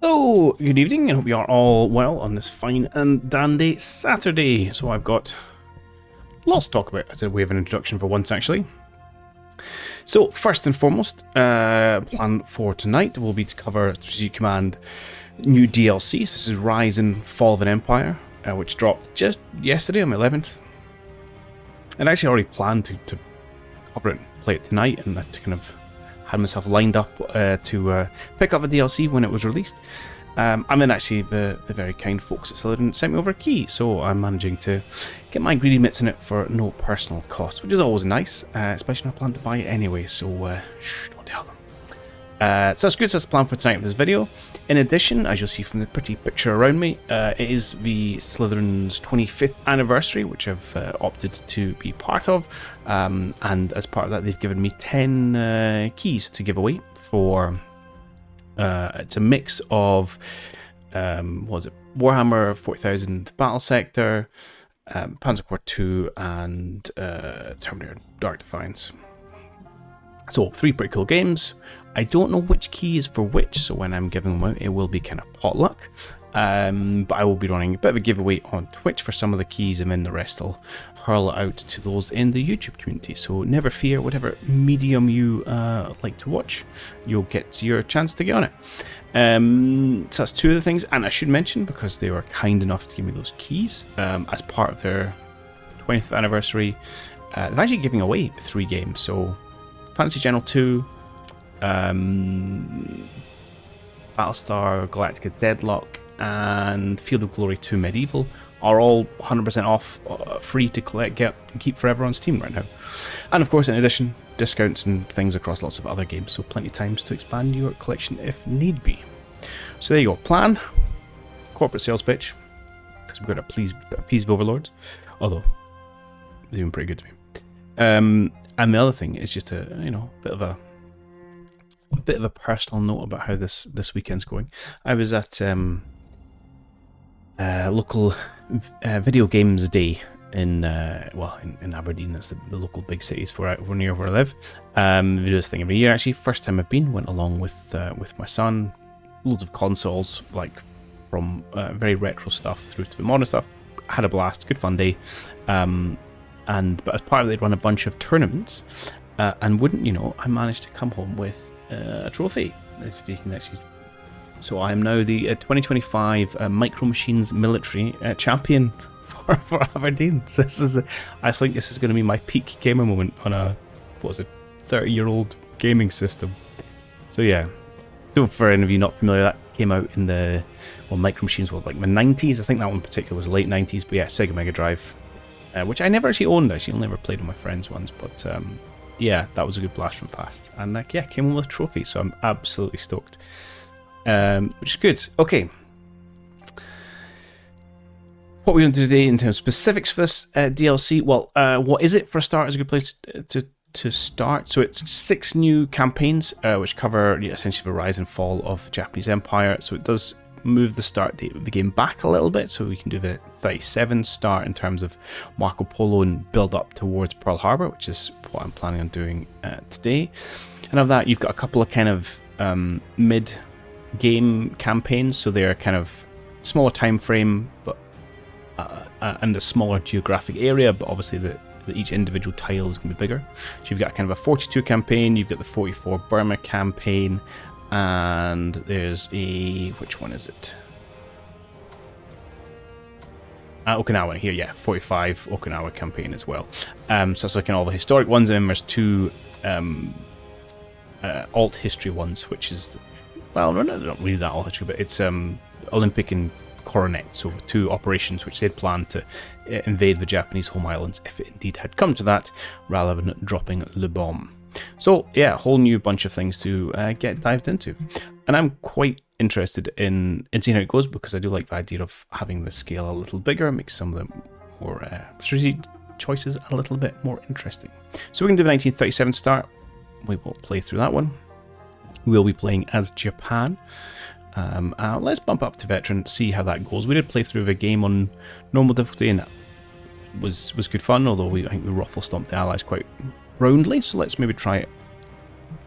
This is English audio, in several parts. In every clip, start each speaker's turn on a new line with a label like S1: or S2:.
S1: Hello, good evening. I hope you are all well on this fine and dandy Saturday. So I've got lots to talk about as a way of an introduction for once, actually. So first and foremost, plan for tonight will be to cover Strategic Command new DLC. So this is Rise and Fall of an Empire, which dropped just yesterday on the 11th. And I actually already planned to cover it and play it tonight, and to kind of had myself lined up to pick up the DLC when it was released. And then actually the very kind folks at Slitherine sent me over a key, so I'm managing to get my greedy mitts in it for no personal cost, which is always nice, especially when I plan to buy it anyway, so shh, don't tell them. So that's good, so that's the plan for tonight with this video. In addition, as you'll see from the pretty picture around me, it is the Slytherine's 25th anniversary, which I've opted to be part of, and as part of that they've given me 10 keys to give away for, it's a mix of, what was it, Warhammer 40,000 Battle Sector, Panzer Corps 2 and Terminator Dark Defiance. So 3 pretty cool games. I don't know which key is for which, so when I'm giving them out, it will be kind of potluck. But I will be running a bit of a giveaway on Twitch for some of the keys, and then the rest I'll hurl it out to those in the YouTube community. So never fear, whatever medium you like to watch, you'll get your chance to get on it. So that's 2 of the things, and I should mention, because they were kind enough to give me those keys as part of their 20th anniversary, they're actually giving away 3 games. So Fantasy General 2, Battlestar Galactica Deadlock, and Field of Glory 2 Medieval are all 100% off, free to collect, get, and keep forever on Steam right now. And of course, in addition, discounts and things across lots of other games, so plenty of times to expand your collection if need be. So there you go. Plan, corporate sales pitch, because we've got to appease the overlords, although they're doing pretty good to me. And the other thing is just a bit of a personal note about how this weekend's going. I was at local video games day in Aberdeen. That's the local big cities near where I live. We do this thing every year. Actually, first time I've been, went along with my son. Loads of consoles, like from very retro stuff through to the modern stuff. Had a blast, good fun day. But as part of it, they'd run a bunch of tournaments, and wouldn't you know, I managed to come home with a trophy. So I am now the 2025 Micro Machines Military Champion for Aberdeen. So I think this is going to be my peak gamer moment on a 30-year-old gaming system. So yeah. So for any of you not familiar, that came out in the Micro Machines were like the 90s. I think that one in particular was late 90s. But yeah, Sega Mega Drive. Which I never actually owned, I never played with my friends once, but yeah, that was a good blast from the past. And yeah, came home with a trophy, so I'm absolutely stoked. Which is good. Okay. What we're going to do today in terms of specifics for this DLC, well, what is it for a start is a good place to start. So it's 6 new campaigns, which cover essentially the rise and fall of the Japanese Empire. So it does move the start date of the game back a little bit, so we can do the 37 start in terms of Marco Polo and build up towards Pearl Harbor, which is what I'm planning on doing today. And of that, you've got a couple of kind of mid-game campaigns, so they're kind of smaller time frame, but and a smaller geographic area, but obviously each individual tile is going to be bigger. So you've got kind of a 42 campaign, you've got the 44 Burma campaign, and there's which one is it? Okinawa here, yeah, 45 Okinawa campaign as well. So that's like all the historic ones, and then there's 2 alt history ones, which is, well, no, they're not really that alt history, but it's Olympic and Coronet, so 2 operations which they'd planned to invade the Japanese home islands if it indeed had come to that, rather than dropping Le Bomb. So yeah, a whole new bunch of things to get dived into, and I'm quite interested in seeing how it goes, because I do like the idea of having the scale a little bigger. It makes some of the more strategic choices a little bit more interesting. So we're going to do the 1937 start. We will play through that one. We'll be playing as Japan. Let's bump up to veteran, see how that goes. We did play through the game on normal difficulty, and that was good fun, although I think we ruffle stomped the allies quite roundly, so let's maybe try it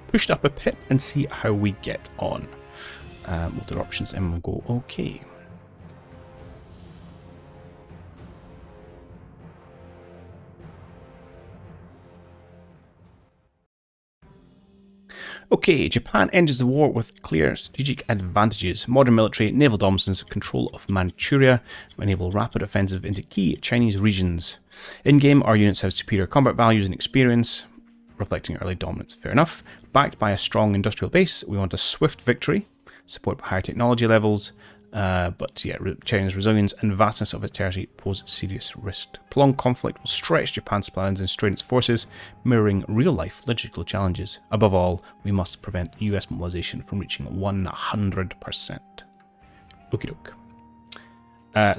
S1: pushed up a pip and see how we get on. We'll do options and we'll go okay. Okay, Japan enters the war with clear strategic advantages. Modern military, naval dominance, control of Manchuria enable rapid offensive into key Chinese regions. In-game, our units have superior combat values and experience, reflecting early dominance. Fair enough. Backed by a strong industrial base, we want a swift victory, support by higher technology levels, but yeah, China's resilience and vastness of its territory pose serious risk. Prolonged conflict will stretch Japan's plans and strain its forces, mirroring real-life logistical challenges. Above all, we must prevent US mobilization from reaching 100%. Okie doke.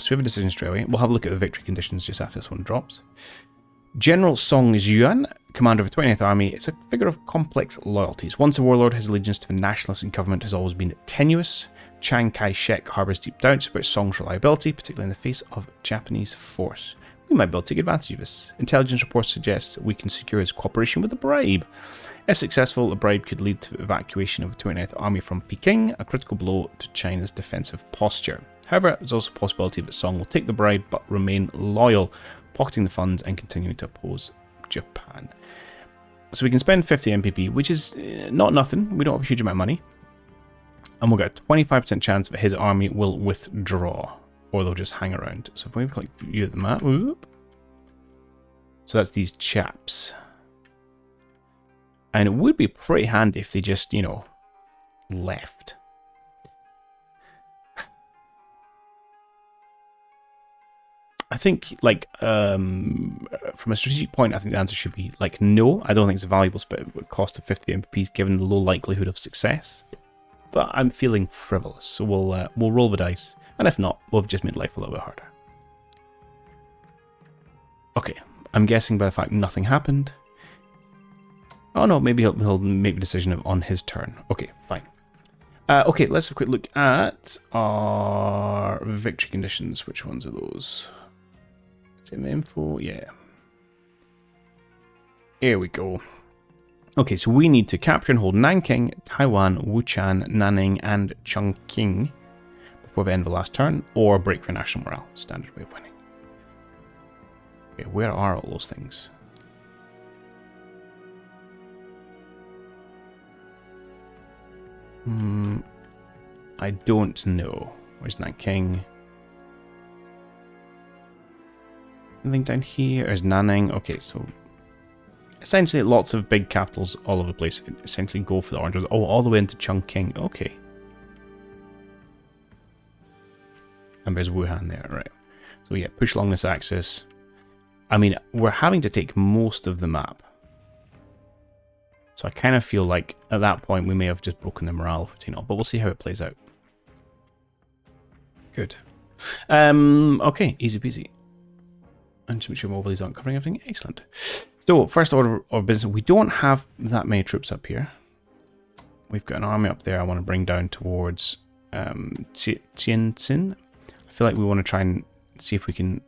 S1: So we have a decision straight away. We'll have a look at the victory conditions just after this one drops. General Song Xuan, commander of the 20th Army, is a figure of complex loyalties. Once a warlord, his allegiance to the nationalist government has always been tenuous. Chiang Kai-shek harbours deep doubts about Song's reliability, particularly in the face of Japanese force. We might be able to take advantage of this. Intelligence reports suggest that we can secure his cooperation with a bribe. If successful, a bribe could lead to evacuation of the 29th Army from Peking, a critical blow to China's defensive posture. However, there's also a possibility that Song will take the bribe but remain loyal, pocketing the funds and continuing to oppose Japan. So we can spend 50 MPP, which is not nothing. We don't have a huge amount of money. And we'll get a 25% chance that his army will withdraw, or they'll just hang around. So if we click view the map, whoop. So that's these chaps. And it would be pretty handy if they just, you know, left. I think, like, from a strategic point, I think the answer should be, like, no. I don't think it's a valuable cost of 50 MPPs given the low likelihood of success. But I'm feeling frivolous, so we'll roll the dice. And if not, we'll have just made life a little bit harder. Okay, I'm guessing by the fact nothing happened. Oh no, maybe he'll make a decision on his turn. Okay, fine. Okay, let's have a quick look at our victory conditions. Which ones are those? Same info, yeah. Here we go. Okay, so we need to capture and hold Nanking, Taiwan, Wuchan, Nanning, and Chongqing before the end of the last turn, or break for national morale. Standard way of winning. Okay, where are all those things? I don't know. Where's Nanking? Anything down here? There's Nanning. Okay, so essentially lots of big capitals all over the place. Essentially go for the orange. Oh, all the way into Chongqing. Okay. And there's Wuhan there, right. So yeah, push along this axis. I mean, we're having to take most of the map. So I kind of feel like at that point we may have just broken the morale for Tino, but we'll see how it plays out. Good. Okay, easy peasy. And to make sure mobilities aren't covering everything. Excellent. So, first order of business, we don't have that many troops up here. We've got an army up there I want to bring down towards Tianjin. I feel like we want to try and see if we can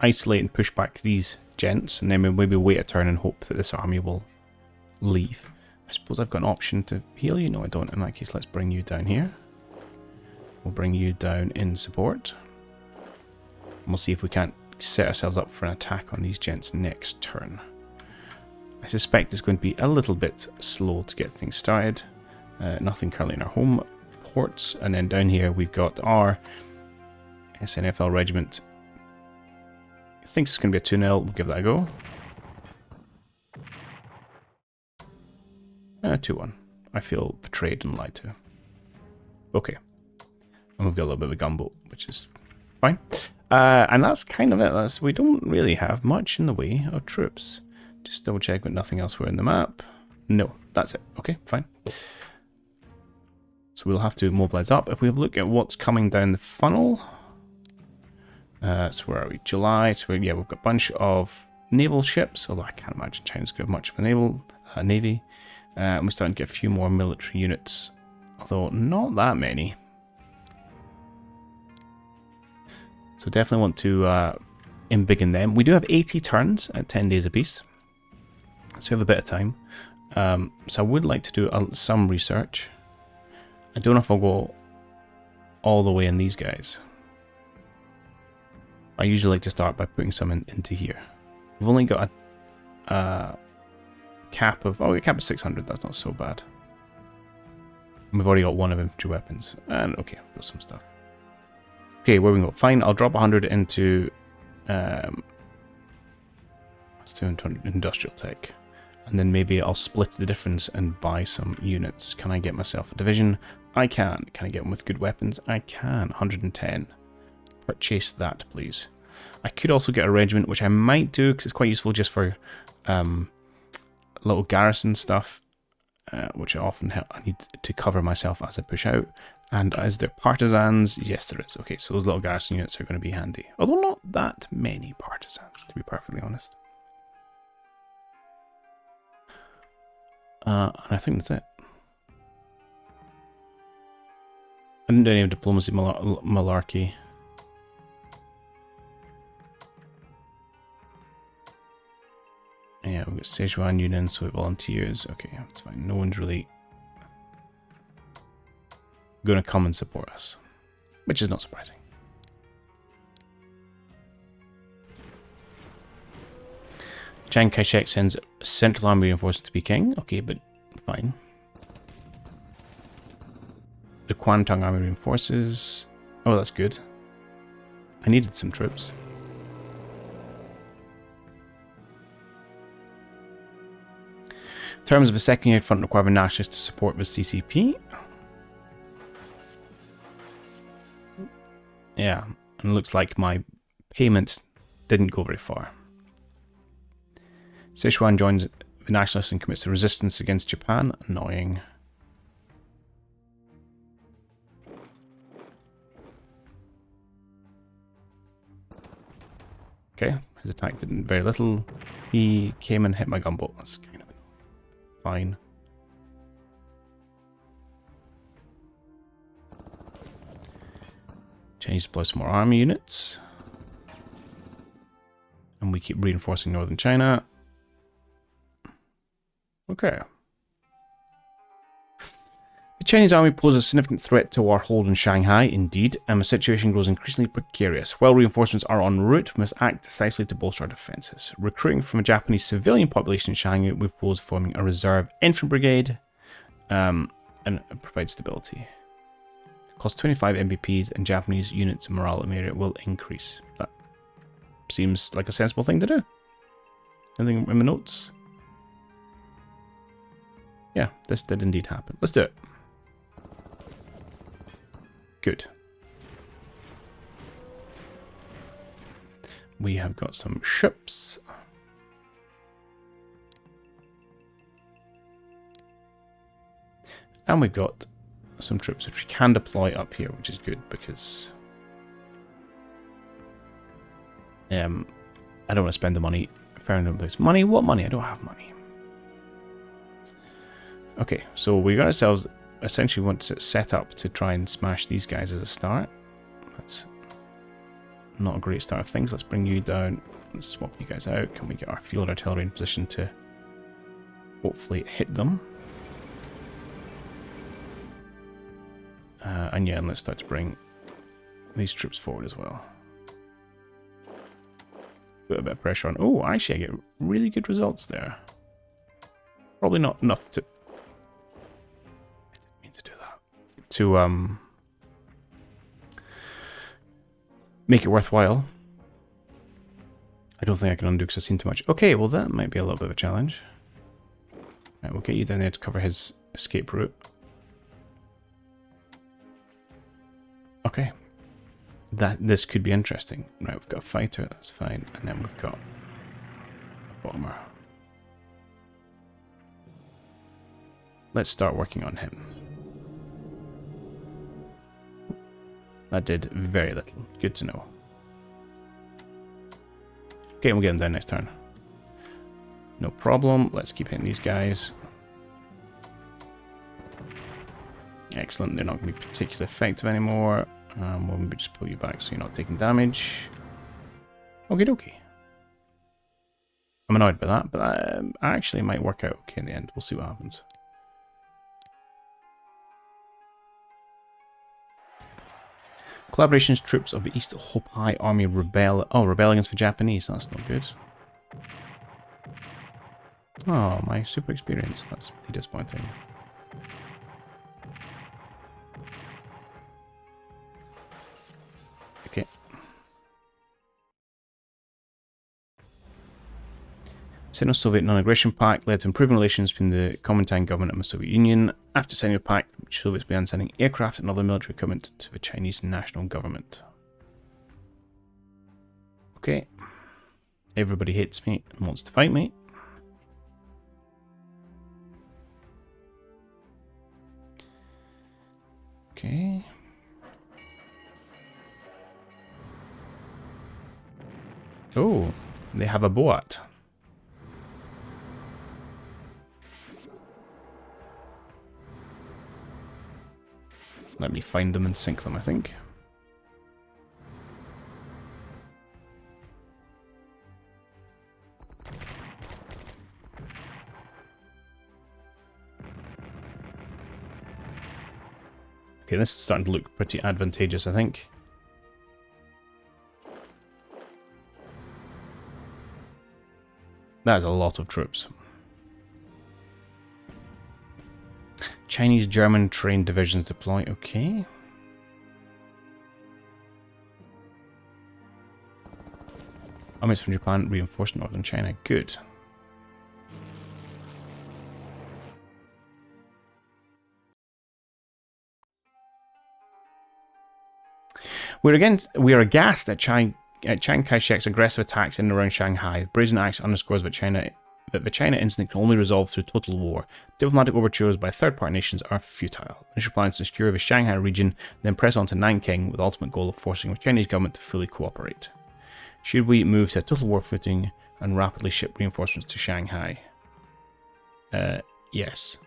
S1: isolate and push back these gents, and then maybe wait a turn and hope that this army will leave. I suppose I've got an option to heal you. No, I don't. In that case, let's bring you down here. We'll bring you down in support. And we'll see if we can't set ourselves up for an attack on these gents next turn. I suspect it's going to be a little bit slow to get things started. Nothing currently in our home ports. And then down here we've got our SNFL regiment. I think it's going to be a 2-0. We'll give that a go. 2-1. I feel betrayed and lied to. Okay. And we've got a little bit of a gunboat, which is fine. And that's kind of it. We don't really have much in the way of troops. Just double check with nothing else were in the map. No, that's it. Okay, fine. So we'll have to mobilize up. If we look at what's coming down the funnel. So where are we? July. So yeah, we've got a bunch of naval ships. Although I can't imagine China's going to have much of a naval navy. And we're starting to get a few more military units. Although not that many. So definitely want to embiggen them. We do have 80 turns at 10 days apiece. So we have a bit of time. So I would like to do some research. I don't know if I'll go all the way in these guys. I usually like to start by putting some into here. We've only got a cap of... Oh, a cap of 600. That's not so bad. We've already got one of infantry weapons. And, okay, I've got some stuff. Okay, where we go? Fine, I'll drop 100 into... let's do industrial tech. And then maybe I'll split the difference and buy some units. Can I get myself a division? I can. Can I get one with good weapons? I can. 110. Purchase that, please. I could also get a regiment, which I might do because it's quite useful just for little garrison stuff, which I often I need to cover myself as I push out. And is there partisans? Yes, there is. Okay, so those little garrison units are going to be handy. Although not that many partisans, to be perfectly honest. And I think that's it. I didn't do any diplomacy malarkey. Yeah, we've got Sichuan Union, so we volunteers. Okay, that's fine. No one's really going to come and support us, which is not surprising. Chiang Kai-shek sends Central Army reinforcements to Peking. Okay, but fine. The Kwantung Army reinforces. Oh, that's good. I needed some troops. Terms of a second unit front require the nationalists to support the CCP. Yeah, and it looks like my payment didn't go very far. Sichuan joins the nationalists and commits to resistance against Japan. Annoying. Okay, his attack did very little. He came and hit my gunboat. That's kind of fine. Chinese deploy some more army units. And we keep reinforcing northern China. Okay. The Chinese army poses a significant threat to our hold in Shanghai, indeed, and the situation grows increasingly precarious. While reinforcements are en route, we must act decisively to bolster our defences. Recruiting from a Japanese civilian population in Shanghai, we propose forming a reserve infantry brigade and provide stability. It costs 25 MBPs, and Japanese units' morale in the area will increase. That seems like a sensible thing to do. Anything in the notes? Yeah, this did indeed happen. Let's do it. Good. We have got some ships. And we've got some troops which we can deploy up here, which is good because I don't want to spend the money. Fair enough place. Money? What money? I don't have money. Okay, so we got ourselves essentially want to set up to try and smash these guys as a start. That's not a great start of things. Let's bring you down. Let's swap you guys out. Can we get our field artillery in position to hopefully hit them? And yeah, and let's start to bring these troops forward as well. Put a bit of pressure on. Oh, actually I get really good results there. Probably not enough to... to make it worthwhile. I don't think I can undo because I've seen too much. Okay, well that might be a little bit of a challenge. Right, we'll get you down there to cover his escape route. Okay. This could be interesting. Right, we've got a fighter, that's fine. And then we've got a bomber. Let's start working on him. That did very little. Good to know. Okay, we'll get him down next turn. No problem. Let's keep hitting these guys. Excellent. They're not going to be particularly effective anymore. We'll maybe just pull you back so you're not taking damage. Okie dokie. I'm annoyed by that, but that actually might work out okay in the end. We'll see what happens. Collaboration's troops of the East Hopai Army rebel against the Japanese. That's not good. Oh, my super experience. That's really disappointing. Okay. Sino-Soviet Non-Aggression Pact led to improving relations between the Kuomintang government and the Soviet Union. After signing the pact, the Soviets began sending aircraft and other military equipment to the Chinese national government. Okay. Everybody hates me and wants to fight me. Okay. Oh, they have a boat. Let me find them and sink them, I think. Okay, this is starting to look pretty advantageous, I think. That is a lot of troops. Chinese German trained divisions deploy. Okay. Armies from Japan reinforced northern China. Good. We are aghast at Chiang Kai-shek's aggressive attacks in and around Shanghai. The brazen axe underscores that the China incident can only resolve through total war. Diplomatic overtures by third-party nations are futile. Initial plans to secure the Shanghai region, then press on to Nanking with the ultimate goal of forcing the Chinese government to fully cooperate. Should we move to a total war footing and rapidly ship reinforcements to Shanghai? Yes.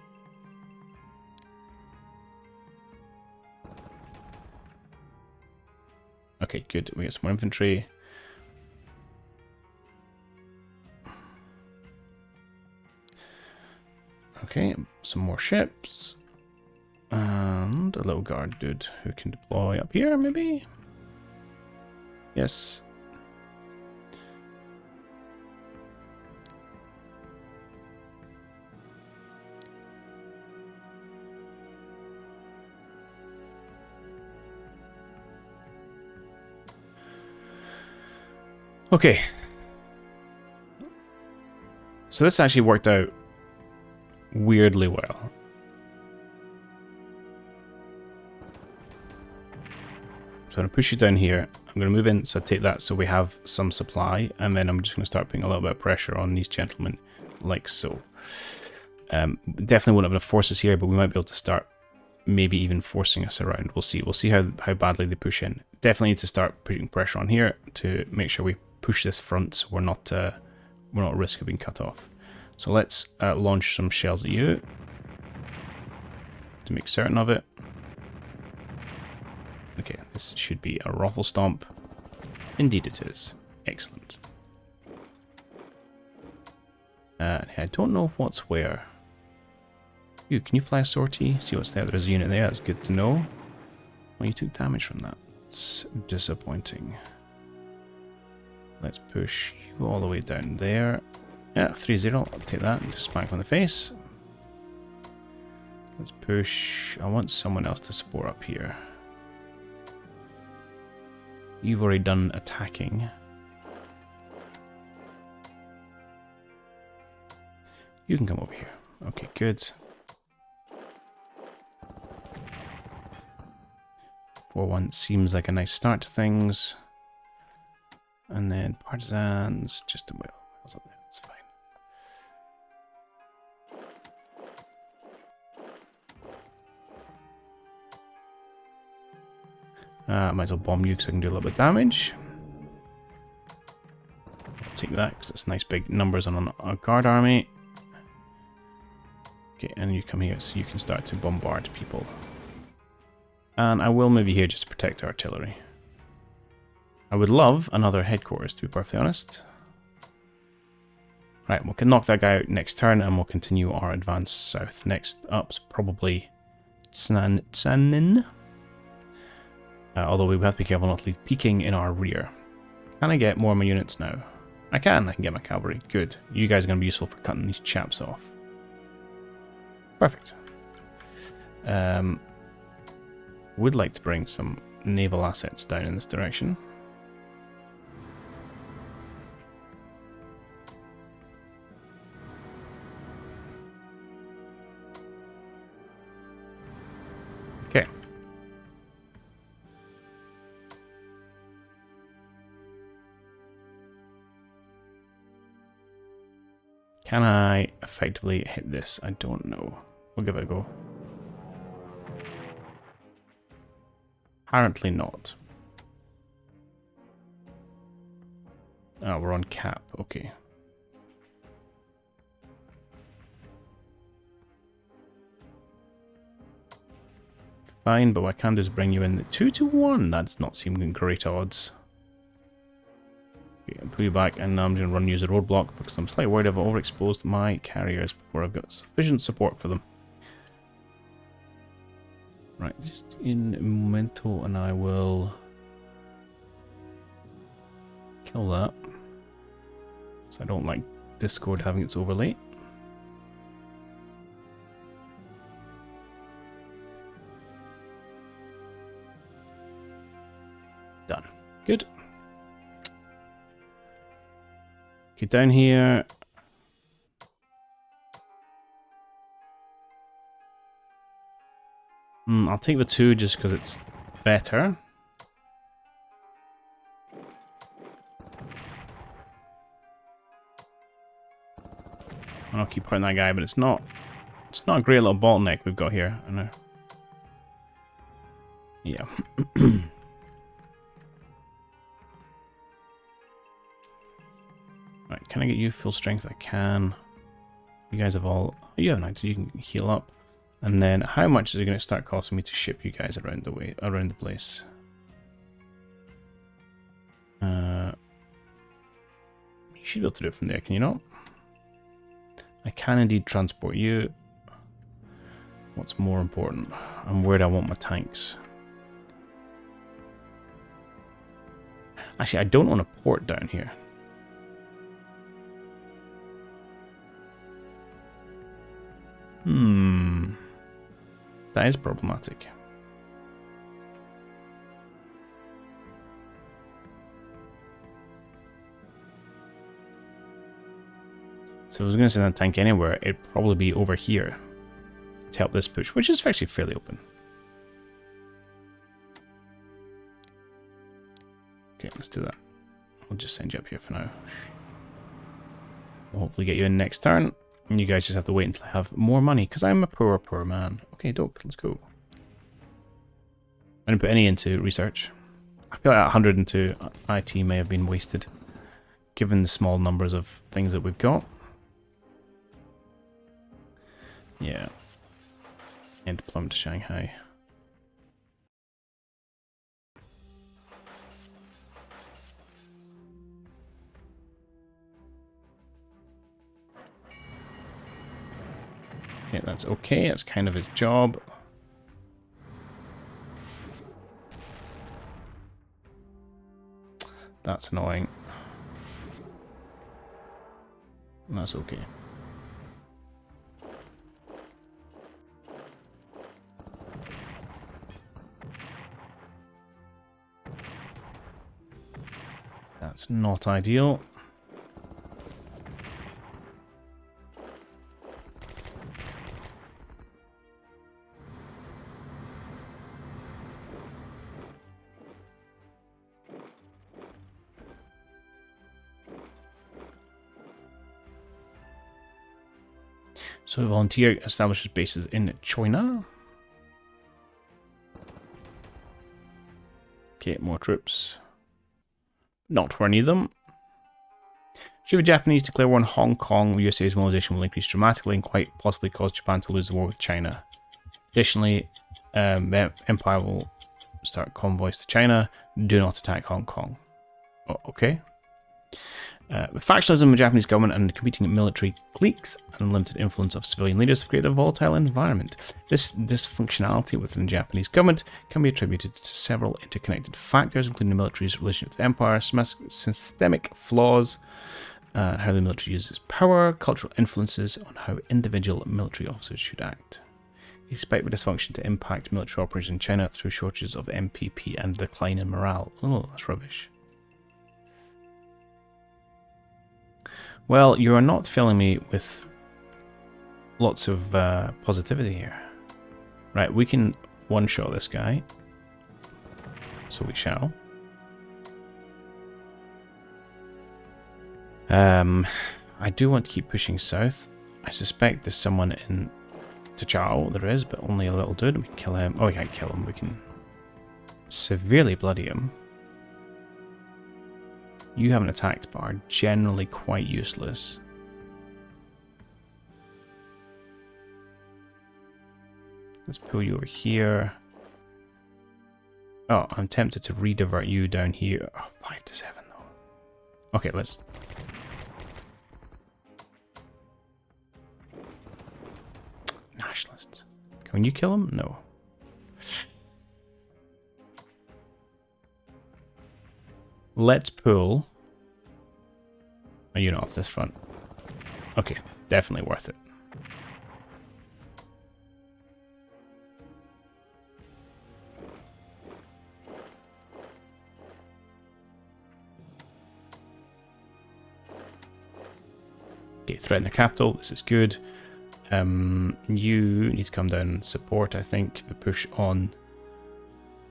S1: Okay, good. We get some more infantry. Okay, some more ships. And a little guard dude who can deploy up here, maybe? Yes. Okay. So this actually worked out weirdly well. So I'm going to push you down here. I'm going to move in, so take that so we have some supply, and then I'm just going to start putting a little bit of pressure on these gentlemen, like so. Definitely won't have enough forces here, but we might be able to start maybe even forcing us around. We'll see. We'll see how badly they push in. Definitely need to start putting pressure on here to make sure we push this front so we're not at risk of being cut off. So let's launch some shells at you to make certain of it. Okay, this should be a ruffle stomp. Indeed it is. Excellent. I don't know what's where. You, can you fly a sortie? See what's there? There's a unit there. That's good to know. Well, you took damage from that. It's disappointing. Let's push you all the way down there. Yeah, 3-0. I'll take that and just smack on the face. Let's push. I want someone else to support up here. You've already done attacking. You can come over here. Okay, good. 4-1 seems like a nice start to things. And then partisans, just a miles up there, that's fine. Might as well bomb you because I can do a little bit of damage. I'll take that because it's nice big numbers on a guard army. Okay, and you come here so you can start to bombard people. And I will move you here just to protect artillery. I would love another headquarters, to be perfectly honest. Right, we can knock that guy out next turn and we'll continue our advance south. Next up's probably Tsanin. Although we have to be careful not to leave peeking in our rear. Can I get more of my units now? I can get my cavalry. Good. You guys are going to be useful for cutting these chaps off. Perfect. Would like to bring some naval assets down in this direction. Okay. Can I effectively hit this? I don't know. We'll give it a go. Apparently not. Oh, we're on cap. Okay. Fine, but what I can do is bring you in the 2-1. That does not seem great odds. Okay, I'll pull you back, and now I'm going to run use a roadblock because I'm slightly worried I've overexposed my carriers before I've got sufficient support for them. Right, just in a momento, and I will kill that. So I don't like Discord having its overlay. Done. Good. Okay, down here. I'll take the 2 just because it's better. I'll keep hurting that guy, but it's not a great little bottleneck we've got here. I know. Yeah. Right, can I get you full strength? I can. You guys have all... You have 90, you can heal up. And then, how much is it going to start costing me to ship you guys around the place? You should be able to do it from there, can you not? I can indeed transport you. What's more important? And where do I want my tanks? Actually, I don't want a port down here. That is problematic. So if I was going to send that tank anywhere, it'd probably be over here to help this push, which is actually fairly open. Okay, let's do that. We'll just send you up here for now. We'll hopefully get you in next turn. And you guys just have to wait until I have more money, because I'm a poor, poor man. Okay, Doc, let's go. I didn't put any into research. I feel like 100 into IT may have been wasted, given the small numbers of things that we've got. Yeah. And deployment to Shanghai. Okay, that's okay. That's kind of his job. That's annoying. That's okay. That's not ideal. So volunteer establishes bases in China. Okay, more troops. Not where I need them. Should the Japanese declare war on Hong Kong, USA's mobilization will increase dramatically and quite possibly cause Japan to lose the war with China. Additionally, the Empire will start convoys to China. Do not attack Hong Kong. Oh, okay. Factionalism of the Japanese government and competing military cliques and limited influence of civilian leaders have created a volatile environment. This dysfunctionality within the Japanese government can be attributed to several interconnected factors, including the military's relationship with the empire, systemic flaws, how the military uses power, cultural influences on how individual military officers should act. They expect the dysfunction to impact military operations in China through shortages of MPP and decline in morale. Oh, that's rubbish. Well, you are not filling me with lots of positivity here. Right, we can one-shot this guy. So we shall. I do want to keep pushing south. I suspect there's someone in Tachao. There is, but only a little dude. We can kill him. Oh, we can't kill him. We can severely bloody him. You haven't attacked, but are generally quite useless. Let's pull you over here. Oh, I'm tempted to redivert you down here. Oh, 5 to 7 though. Okay, let's... Nationalists. Can you kill him? No. Let's pull a unit off this front. Okay, definitely worth it. Okay, threaten the capital. This is good. You need to come down and support, I think, the push on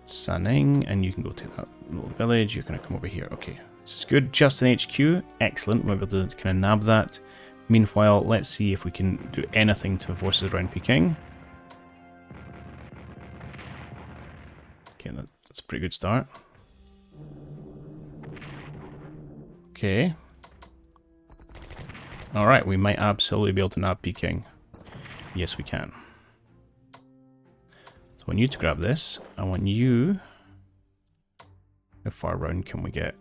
S1: Sanning, and you can go to that little village. You're going to come over here. Okay, this is good. Just an HQ. Excellent. We'll be able to kind of nab that. Meanwhile, let's see if we can do anything to forces around Peking. Okay, that's a pretty good start. Okay. Alright, we might absolutely be able to nab Peking. Yes, we can. So I want you to grab this. I want you... How far around can we get?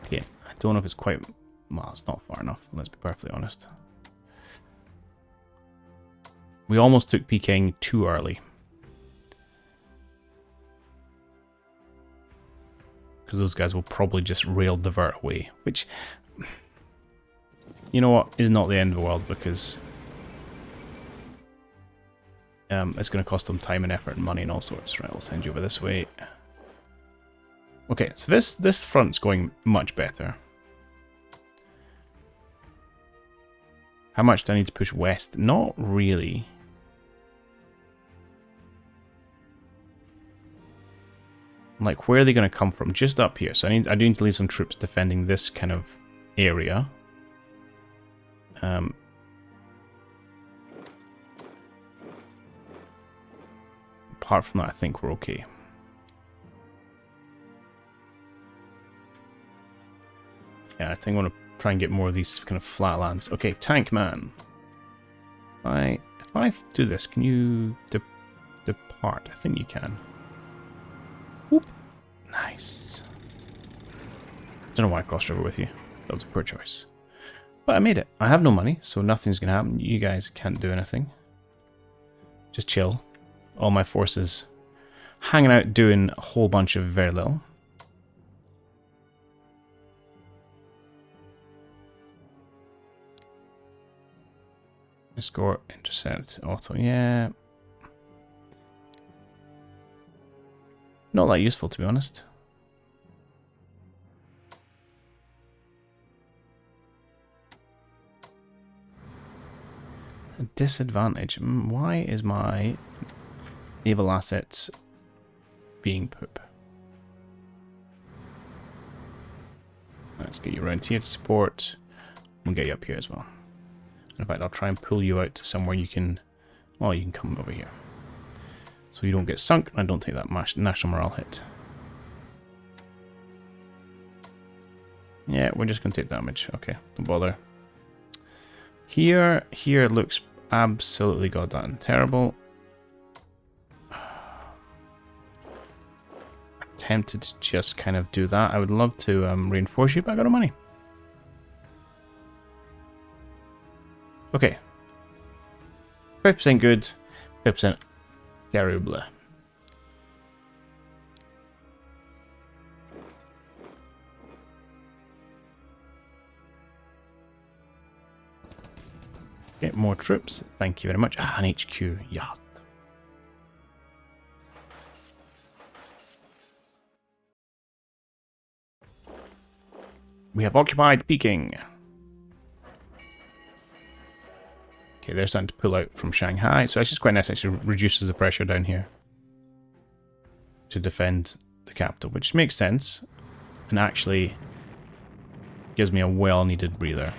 S1: Okay, I don't know if it's quite... Well, it's not far enough, let's be perfectly honest. We almost took Peking too early. Because those guys will probably just rail divert away, which... You know what, is not the end of the world, because... it's going to cost them time and effort and money and all sorts. Right, we'll send you over this way. Okay, so this front's going much better. How much do I need to push west? Not really. Like, where are they going to come from? Just up here. So I do need to leave some troops defending this kind of area. Apart from that, I think we're okay. Yeah, I think I want to try and get more of these kind of flatlands. Okay, Tank Man. If I do this, can you depart? I think you can. Whoop. Nice. Don't know why I crossed over with you. That was a poor choice. But I made it. I have no money, so nothing's going to happen. You guys can't do anything. Just chill. All my forces hanging out doing a whole bunch of very little. Escort, intercept, auto, yeah. Not that useful, to be honest. A disadvantage. Why is my naval assets being poop? Let's get you around here to support. We'll get you up here as well. In fact, I'll try and pull you out to somewhere you can... Well, you can come over here. So you don't get sunk, and I don't take that national morale hit. Yeah, we're just going to take damage. Okay, don't bother. Here looks absolutely goddamn terrible. Tempted to just kind of do that. I would love to reinforce you, but I got no money. Okay. 5% good, 5% terrible. Get more troops. Thank you very much. Ah, an HQ. Yeah. We have occupied Peking. Okay, they're starting to pull out from Shanghai, so it's just quite nice. Actually reduces the pressure down here to defend the capital, which makes sense and actually gives me a well-needed breather.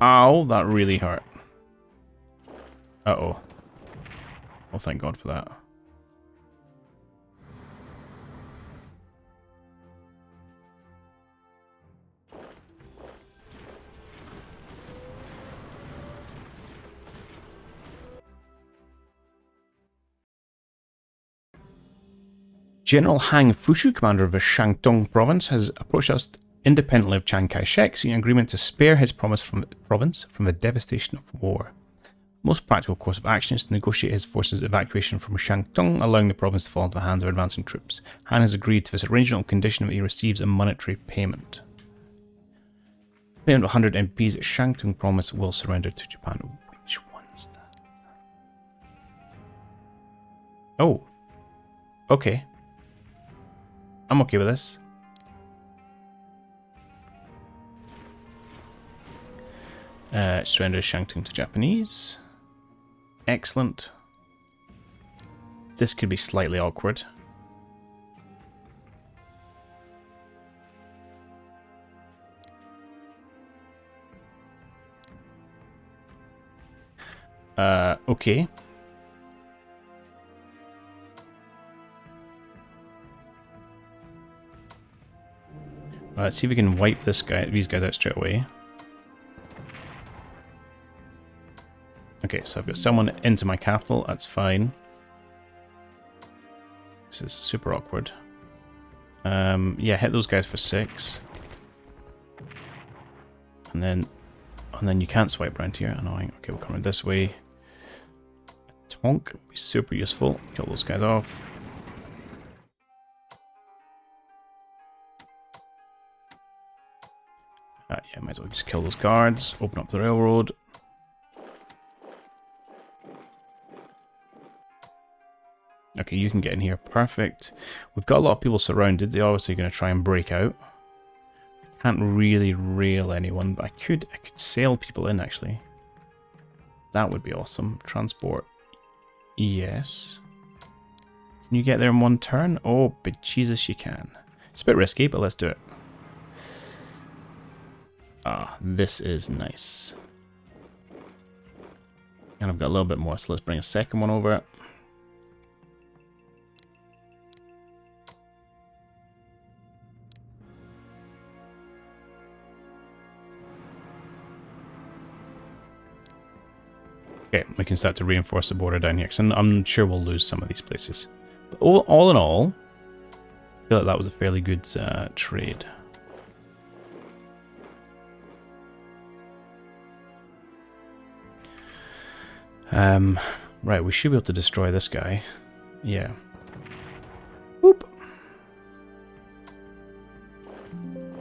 S1: Ow, that really hurt. Uh-oh. Well, thank God for that. General Hang Fushu, commander of the Shantung province, has approached us independently of Chiang Kai-shek, seeking agreement to spare his province from the devastation of war. Most practical course of action is to negotiate his forces' evacuation from Shantung, allowing the province to fall into the hands of advancing troops. Han has agreed to this arrangement on condition that he receives a monetary payment. Payment of 100 MPs at Shantung province will surrender to Japan. Which one's that? Oh. Okay. I'm okay with this. Surrender Shantung to Japanese. Excellent. This could be slightly awkward. Okay. Let's see if we can wipe these guys out straight away. Okay, so I've got someone into my capital, that's fine. This is super awkward. Yeah, hit those guys for 6. And then you can't swipe around here, annoying. Okay, we'll come around this way. Tonk would be super useful. Kill those guys off. Yeah, might as well just kill those guards. Open up the railroad. Okay, you can get in here. Perfect. We've got a lot of people surrounded. They're obviously going to try and break out. Can't really rail anyone, but I could sail people in, actually. That would be awesome. Transport. Yes. Can you get there in one turn? Oh, but Jesus, you can. It's a bit risky, but let's do it. Ah, this is nice. And I've got a little bit more, so let's bring a second one over. Okay, we can start to reinforce the border down here, because I'm sure we'll lose some of these places. But all in all, I feel like that was a fairly good trade. Right, we should be able to destroy this guy. Yeah. Whoop!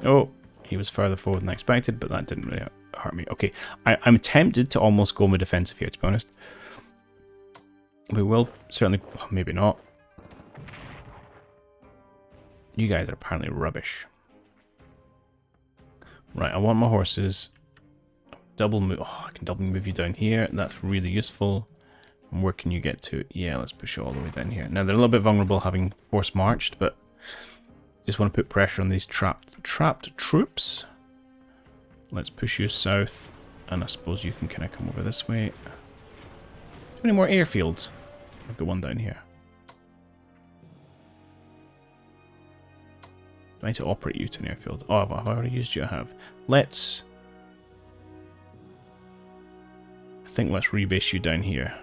S1: Oh, he was further forward than I expected, but that didn't really hurt me. Okay, I'm tempted to almost go with defensive here, to be honest. We will certainly... Oh, maybe not. You guys are apparently rubbish. Right, I want my horses. Double move. Oh, I can double move you down here. That's really useful. And where can you get to? Yeah, let's push you all the way down here. Now, they're a little bit vulnerable having force marched, but just want to put pressure on these trapped troops. Let's push you south, and I suppose you can kind of come over this way. How many more airfields? I've got one down here. Do I need to operate you to an airfield? Oh, have I already used you? I have. Let's... I think let's rebase you down here.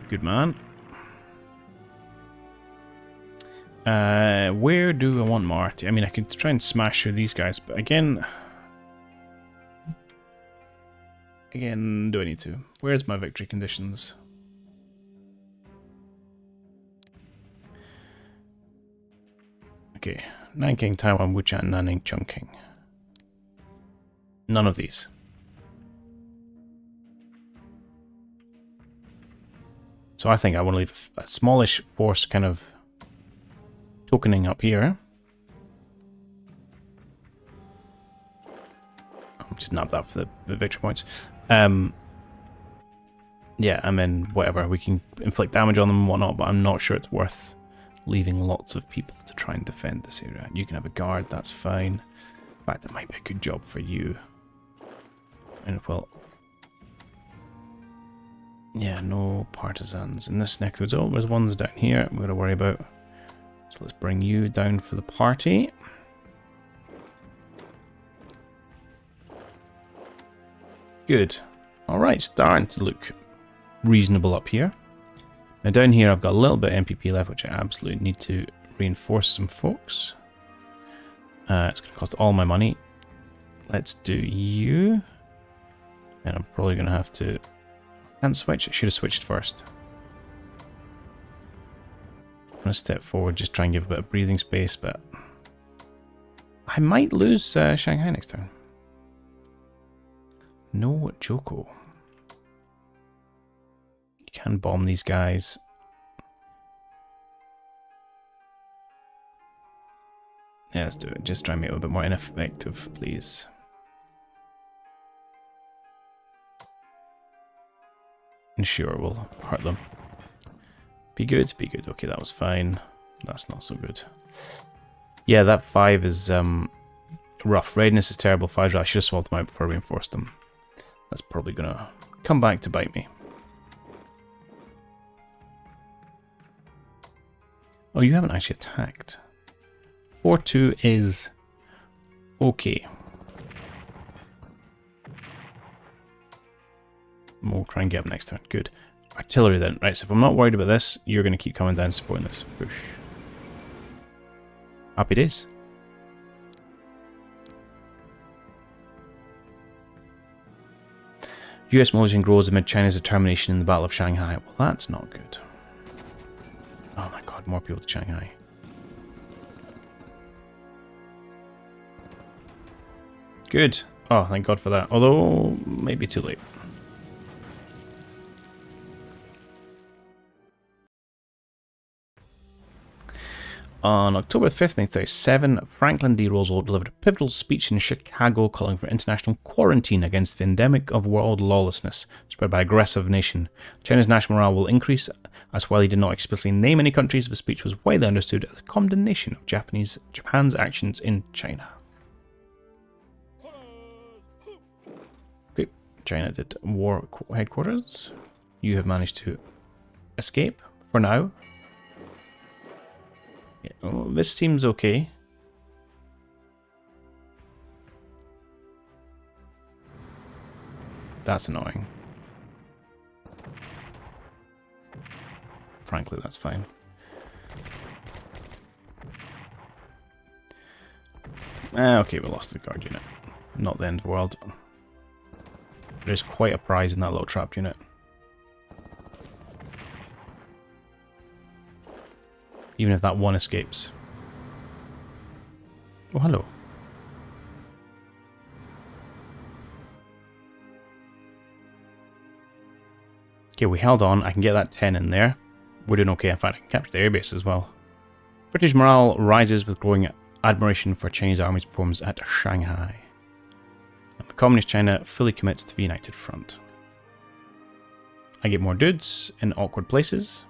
S1: Good man. Where do I want Marty? I mean, I could try and smash through these guys, but again, do I need to? Where's my victory conditions? Okay, Nanking, Taiwan, Wuchan, Nanning, Chongqing. None of these. So I think I want to leave a smallish force kind of tokening up here. I'll just nab that for the victory points. Yeah, I mean, whatever. We can inflict damage on them and whatnot, but I'm not sure it's worth leaving lots of people to try and defend this area. You can have a guard, that's fine. In fact, that might be a good job for you. And well, yeah, no partisans in this neck of the woods. Oh, there's ones down here we've got to worry about. So let's bring you down for the party. Good. Alright, starting to look reasonable up here. Now down here I've got a little bit of MPP left, which I absolutely need to reinforce some folks. It's going to cost all my money. Let's do you. And I'm probably going to have to... Can't switch. I should have switched first. I'm going to step forward, just try and give a bit of breathing space, but... I might lose Shanghai next turn. No Joko. You can bomb these guys. Yeah, let's do it. Just try and make it a bit more ineffective, please. And sure, we'll hurt them. Be good, be good. Okay, that was fine. That's not so good. Yeah, that 5 is rough. Readiness is terrible. 5, I should have swapped them out before I reinforced them. That's probably going to come back to bite me. Oh, you haven't actually attacked. 4-2 is okay. We'll try and get up next turn. Good. Artillery then. Right, so if I'm not worried about this, you're going to keep coming down supporting this. Push. Happy days. US militia grows amid China's determination in the Battle of Shanghai. Well, that's not good. Oh my god, more people to Shanghai. Good. Oh, thank god for that. Although, maybe too late. On October 5th, 1937, Franklin D. Roosevelt delivered a pivotal speech in Chicago calling for international quarantine against the endemic of world lawlessness spread by aggressive nation. China's national morale will increase, as while he did not explicitly name any countries, the speech was widely understood as a condemnation of Japan's actions in China. Okay, China did war headquarters. You have managed to escape for now. Yeah, well, this seems okay. That's annoying. Frankly, that's fine. Okay, we lost the guard unit. Not the end of the world. There's quite a prize in that little trapped unit. Even if that one escapes. Oh, hello. Okay, we held on. I can get that 10 in there. We're doing okay. In fact, I can capture the airbase as well. British morale rises with growing admiration for Chinese Army's performance at Shanghai. And the Communist China fully commits to the United Front. I get more dudes in awkward places.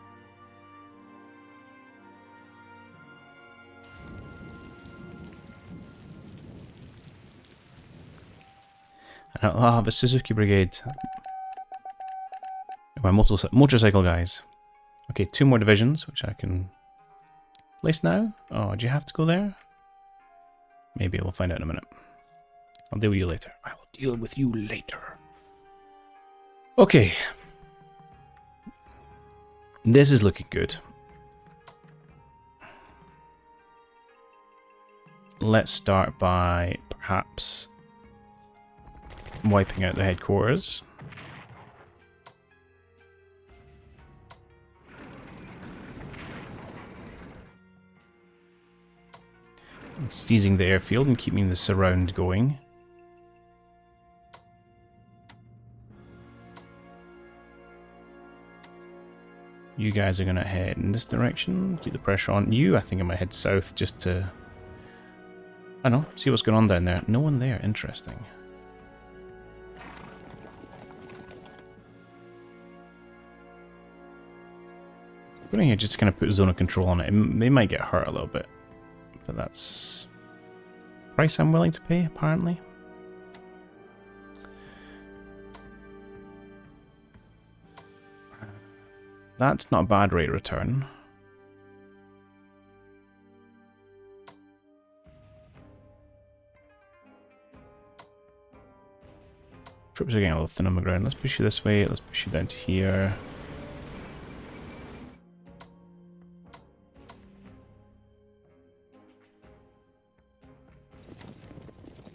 S1: And I'll have a Suzuki Brigade. My motorcycle guys. Okay, 2 more divisions, which I can place now. Oh, do you have to go there? Maybe we'll find out in a minute. I'll deal with you later. I will deal with you later. Okay. This is looking good. let's start by perhaps wiping out the headquarters. And seizing the airfield and keeping the surround going. You guys are going to head in this direction, keep the pressure on you. I think I might head south just to, I don't know, see what's going on down there. No one there, interesting. Going here just to kind of put a zone of control on it. They might get hurt a little bit, but that's the price I'm willing to pay, apparently. That's not a bad rate of return. Troops are getting a little thin on the ground. Let's push you this way. Let's push you down to here.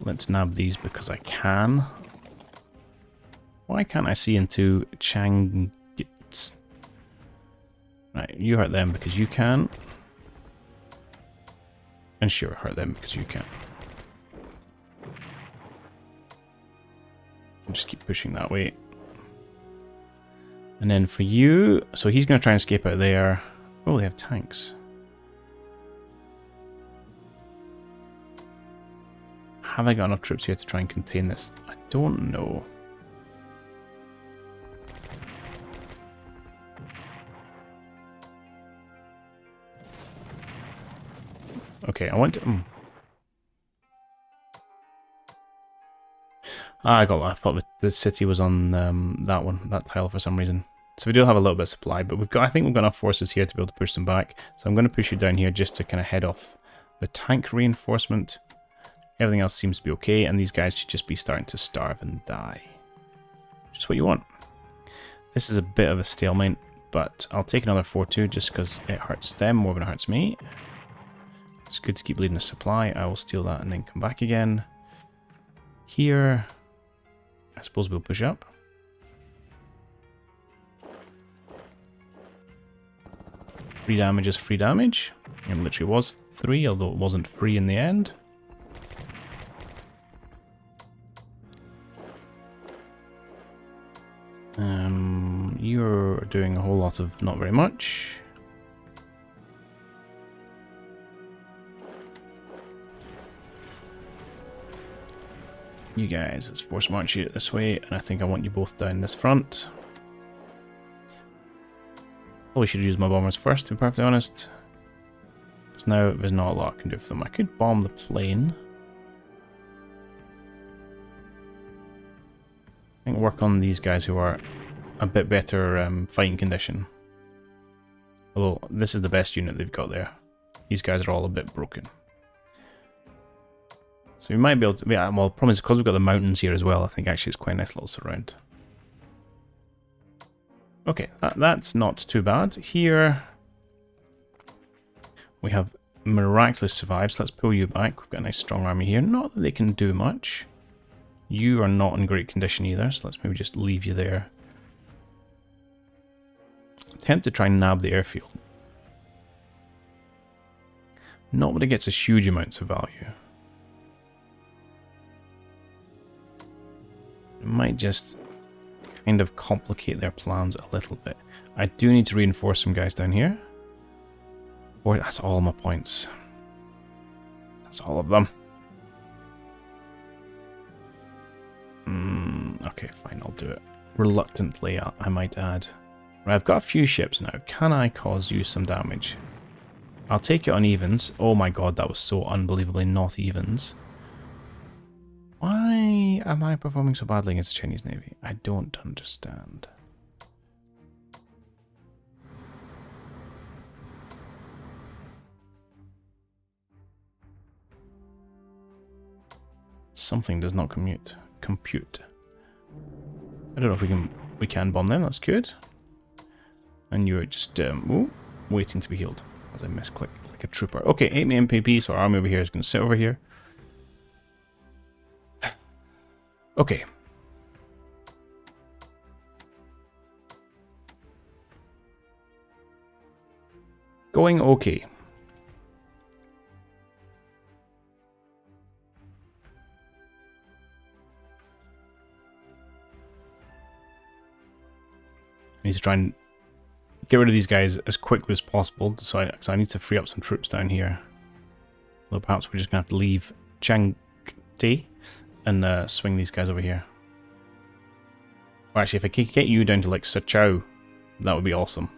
S1: Let's nab these because I can. Why can't I see into Changit? Right, you hurt them because you can. And sure, hurt them because you can. I'll just keep pushing that way. And then for you, so he's going to try and escape out there. Oh, they have tanks. Have I got enough troops here to try and contain this? I don't know. Okay, I want to... I thought the city was on that tile for some reason. So we do have a little bit of supply, but I think we've got enough forces here to be able to push them back. So I'm going to push you down here just to kind of head off the tank reinforcement. Everything else seems to be okay, and these guys should just be starting to starve and die. Just what you want. This is a bit of a stalemate, but I'll take another 4-2 just because it hurts them more than it hurts me. It's good to keep leading the supply. I will steal that and then come back again. Here, I suppose we'll push up. Free damage is free damage. It literally was 3, although it wasn't free in the end. You're doing a whole lot of not very much. You guys, let's force march you this way, and I think I want you both down this front. Probably should use my bombers first, to be perfectly honest. Because now there's not a lot I can do for them. I could bomb the plane. I think work on these guys who are a bit better fighting condition. Although, this is the best unit they've got there. These guys are all a bit broken. So we might be able to... Yeah, well, the problem is because we've got the mountains here as well, I think actually it's quite a nice little surround. Okay, that's not too bad. Here, we have miraculously survived, so let's pull you back. We've got a nice strong army here. Not that they can do much. You are not in great condition either, so let's maybe just leave you there. Attempt to try and nab the airfield. Not that it gets us huge amounts of value. It might just kind of complicate their plans a little bit. I do need to reinforce some guys down here. Or that's all my points. That's all of them. Okay, fine, I'll do it. Reluctantly, I might add. Right, I've got a few ships now. Can I cause you some damage? I'll take it on evens. Oh my god, that was so unbelievably not evens. Why am I performing so badly against the Chinese Navy? I don't understand. Something does not compute. I don't know if we can bomb them, that's good. And you're just waiting to be healed as I misclick like a trooper. Okay, 8 MPP, so our army over here is going to sit over here. Okay. Going okay. I need to try and get rid of these guys as quickly as possible, so I need to free up some troops down here. Well, perhaps we're just going to have to leave Shanghai and swing these guys over here. Or actually, if I could get you down to like Sachao, that would be awesome.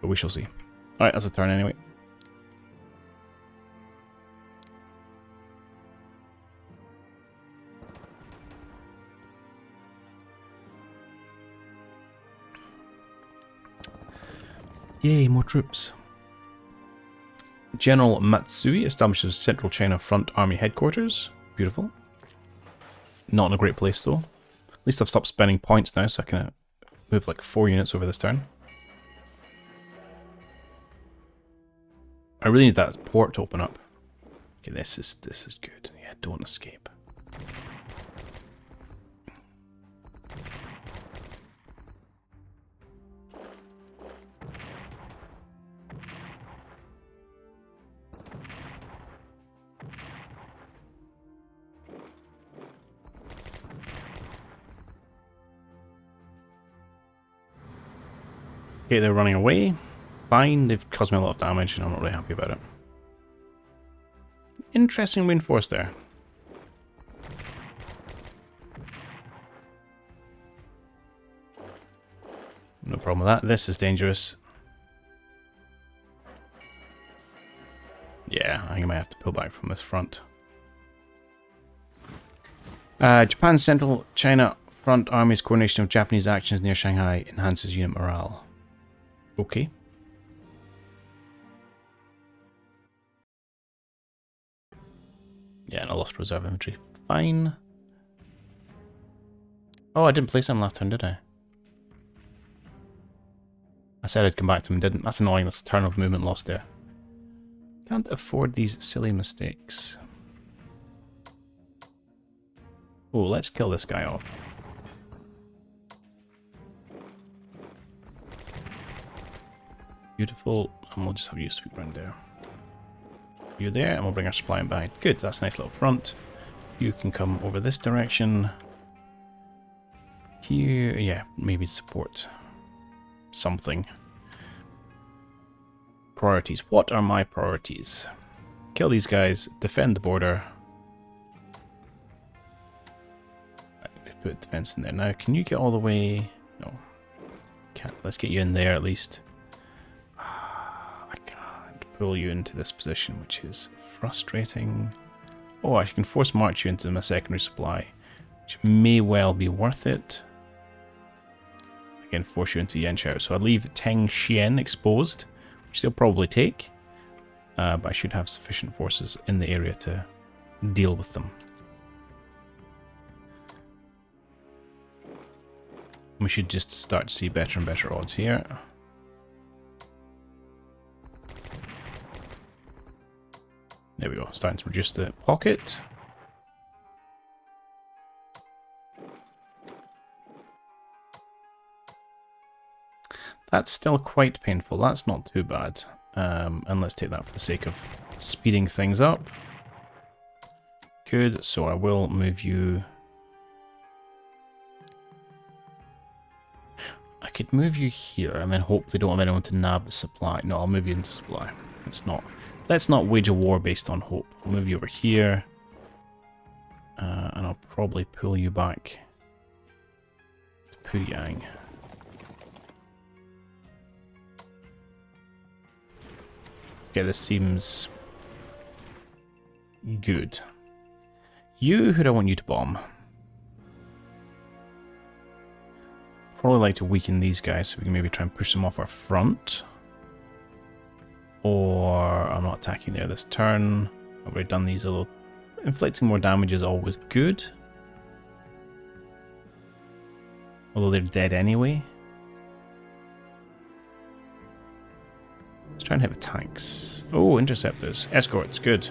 S1: But we shall see. Alright, that's a turn anyway. Yay, more troops. General Matsui establishes Central China Front Army Headquarters. Beautiful. Not in a great place though. At least I've stopped spending points now, so I can move like 4 units over this turn. I really need that port to open up. Okay, this is good. Yeah, don't escape. Okay, they're running away. Fine, they've caused me a lot of damage and I'm not really happy about it. Interesting reinforce there. No problem with that. This is dangerous. Yeah, I think I might have to pull back from this front. Japan's Central China Front Army's coordination of Japanese actions near Shanghai enhances unit morale. Okay. Yeah, and I lost reserve infantry. Fine. Oh, I didn't place them last turn, did I? I said I'd come back to them, didn't. That's annoying. That's a turn of movement lost there. Can't afford these silly mistakes. Oh, let's kill this guy off. Beautiful. And we'll just have you sweep around there. You there, and we'll bring our supply in behind. Good, that's a nice little front. You can come over this direction. Here, yeah, maybe support something. Priorities. What are my priorities? Kill these guys, defend the border. Right, put defense in there. Now, can you get all the way? No. Can't. Let's get you in there at least. I can't pull you into this position, which is frustrating. Oh, I can force march you into my secondary supply, which may well be worth it. Again, force you into Yanchao. So I'll leave Teng Xian exposed, which they'll probably take. But I should have sufficient forces in the area to deal with them. We should just start to see better and better odds here. There we go, starting to reduce the pocket. That's still quite painful, that's not too bad. And let's take that for the sake of speeding things up. Good, so I will move you... I could move you here and then hope they don't have anyone to nab the supply. No, I'll move you into supply. Let's not wage a war based on hope. I'll move you over here. And I'll probably pull you back to Puyang. Okay, this seems good. Who do I want you to bomb? Probably like to weaken these guys so we can maybe try and push them off our front. Or I'm not attacking there this turn. I've already done these, although inflicting more damage is always good. Although they're dead anyway. Let's try and hit the tanks. Oh, interceptors. Escorts, good.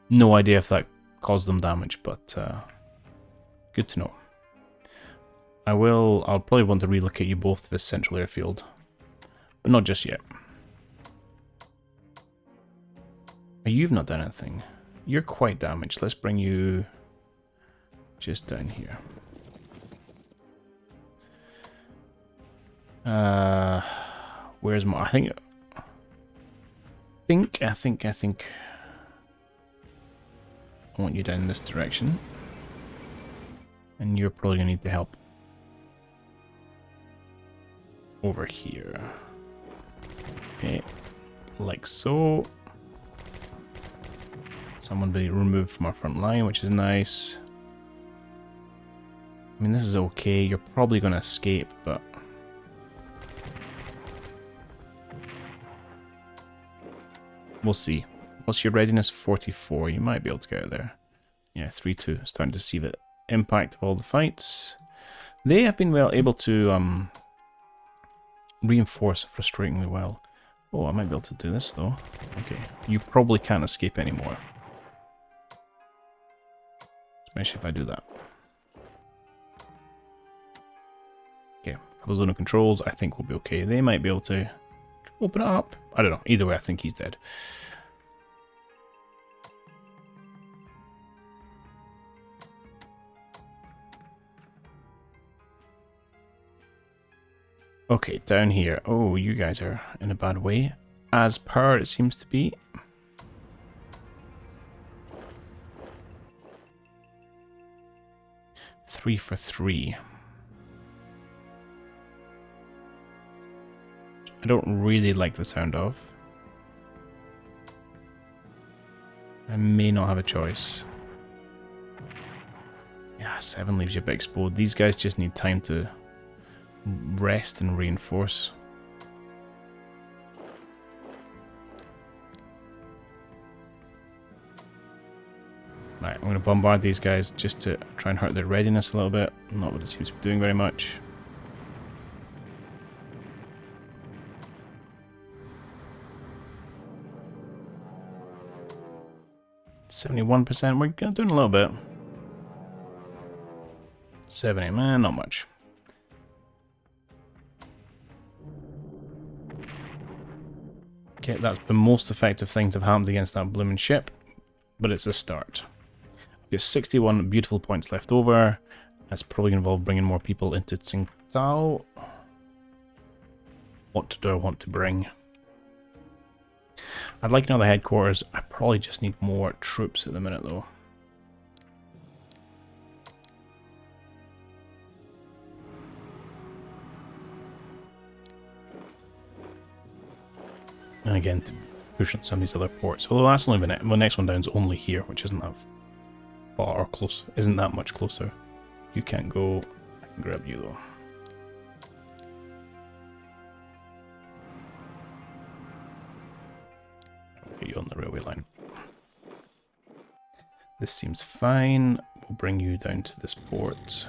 S1: No idea if that caused them damage, but good to know. I'll probably want to relocate you both to this central airfield, but not just yet. You've not done anything. You're quite damaged. Let's bring you just down here. Where's my? I think. I want you down in this direction, and you're probably gonna need the help over here. Okay, like so. Someone be removed from our front line, which is nice. I mean, this is okay. You're probably gonna escape, but we'll see. What's your readiness? 44. You might be able to get out there. Yeah, 3-2. Starting to see the impact of all the fights. They have been able to reinforce frustratingly well. Oh, I might be able to do this though. Okay, you probably can't escape anymore. Especially if I do that. Okay, a couple of zone controls. I think we'll be okay. They might be able to open it up. I don't know. Either way, I think he's dead. Okay, down here. Oh, you guys are in a bad way. As per, it seems to be. Three for 3. I don't really like the sound of. I may not have a choice. Yeah, 7 leaves you a bit exposed. These guys just need time to rest and reinforce. Right, I'm going to bombard these guys just to try and hurt their readiness a little bit. Not what it seems to be doing very much. %. We're doing a little bit. 70, man, not much. Okay, that's the most effective thing to have happened against that blooming ship, but it's a start. I've got 61 beautiful points left over. That's probably going to involve bringing more people into Tsingtao. What do I want to bring? I'd like another headquarters. I probably just need more troops at the minute, though. And again, to push on some of these other ports. Although that's only the next one down is only here, which isn't that far or close. Isn't that much closer. You can't go. I can grab you though. I'll get you on the railway line. This seems fine. We'll bring you down to this port.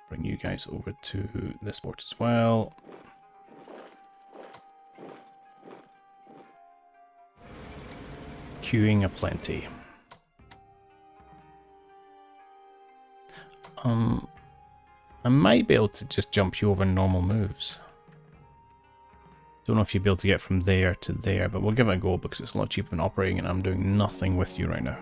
S1: Bring you guys over to this port as well. Queuing aplenty. I might be able to just jump you over normal moves. Don't know if you'll be able to get from there to there, but we'll give it a go because it's a lot cheaper than operating and I'm doing nothing with you right now.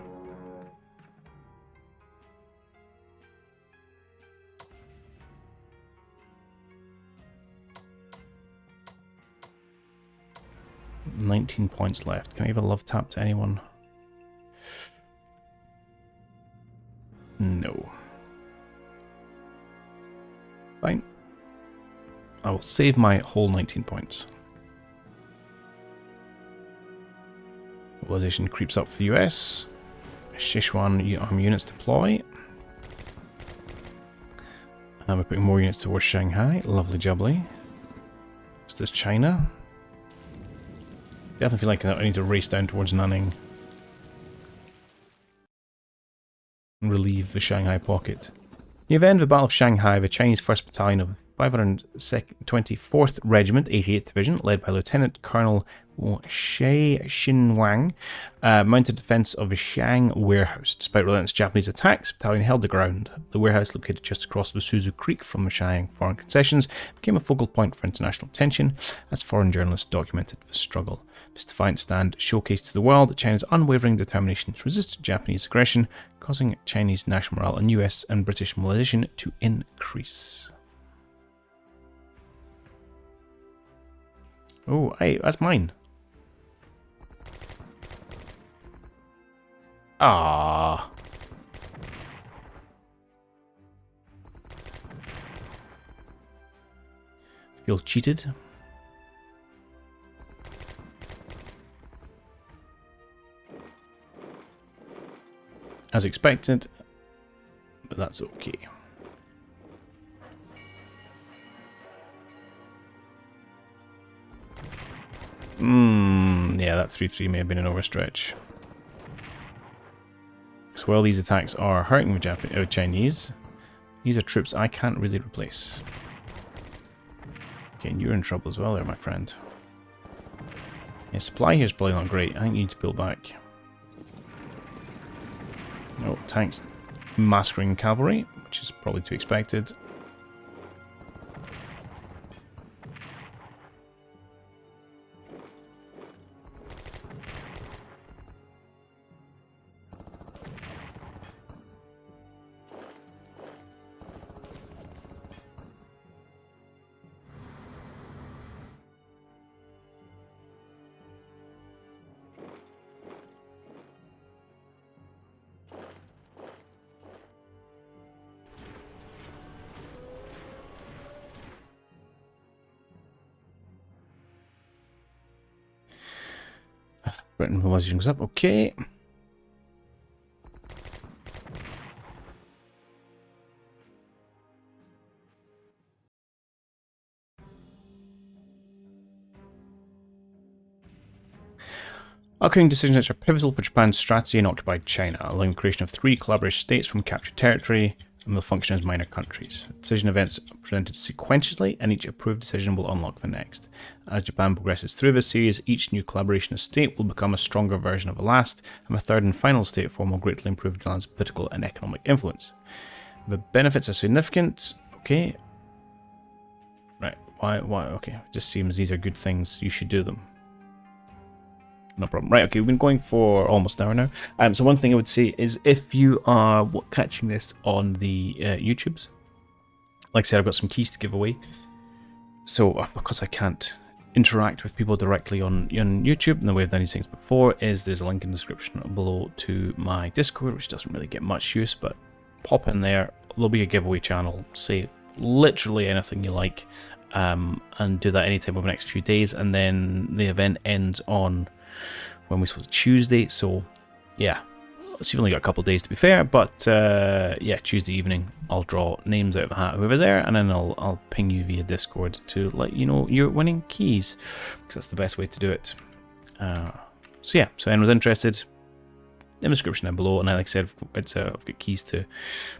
S1: $19 points left. Can I give a love tap to anyone? No. Fine. I will save my whole 19 points. Mobilization creeps up for the US. Sichuan army units deploy. And we're putting more units towards Shanghai. Lovely jubbly. This is China. Definitely feel like I need to race down towards Nanning. relieve the Shanghai pocket. In the event of the Battle of Shanghai, the Chinese 1st Battalion of 524th Regiment, 88th Division, led by Lieutenant Colonel Shi Xinwang, mounted defense of the Shang warehouse. Despite relentless Japanese attacks, the battalion held the ground. The warehouse, located just across the Suzu Creek from the Shanghai foreign concessions, became a focal point for international attention as foreign journalists documented the struggle. This defiant stand showcased to the world China's unwavering determination to resist Japanese aggression, causing Chinese national morale and US and British mobilization to increase. Oh, hey, that's mine. Ah. Feel cheated. As expected, but that's okay. Yeah, that 3-3 may have been an overstretch. So while these attacks are hurting the Chinese, these are troops I can't really replace. Okay, and you're in trouble as well there, my friend. Yeah, supply here is probably not great. I think you need to build back. Oh, tanks massacring cavalry, which is probably to be expected. Britain mobilizing up, okay. Occurring decisions which are pivotal for Japan's strategy in occupied China, allowing the creation of 3 collaboration states from captured territory and will function as minor countries. Decision events are presented sequentially, and each approved decision will unlock the next. As Japan progresses through this series, each new collaboration state will become a stronger version of the last, and the third and final state form will greatly improve Japan's political and economic influence. The benefits are significant. Okay. Right. Why? Okay. It just seems these are good things. You should do them. No problem. Right, okay, we've been going for almost an hour now. So one thing I would say is if you are catching this on the YouTubes, like I said, I've got some keys to give away. So because I can't interact with people directly on YouTube, and the way I've done these things before is there's a link in the description below to my Discord, which doesn't really get much use, but pop in there. There'll be a giveaway channel. Say literally anything you like, and do that anytime over the next few days, and then the event ends on when we supposed Tuesday, so yeah, so you've only got a couple of days to be fair, but yeah, Tuesday evening I'll draw names out of the hat whoever's there, and then I'll ping you via Discord to let you know you're winning keys, because that's the best way to do it. So yeah, so anyone's interested, in the description down below, and like I said, I've got keys to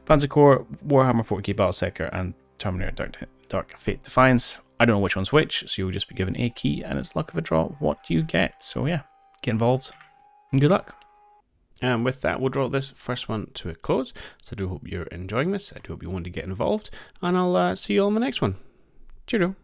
S1: Panzer Corps, Warhammer 40k Battleseeker, and Terminator Dark Fate Defiance. I don't know which one's which, so you'll just be given a key, and it's luck of a draw what you get. So yeah, get involved, and good luck. And with that, we'll draw this first one to a close. So I do hope you're enjoying this. I do hope you want to get involved, and I'll see you all in the next one. Cheerio.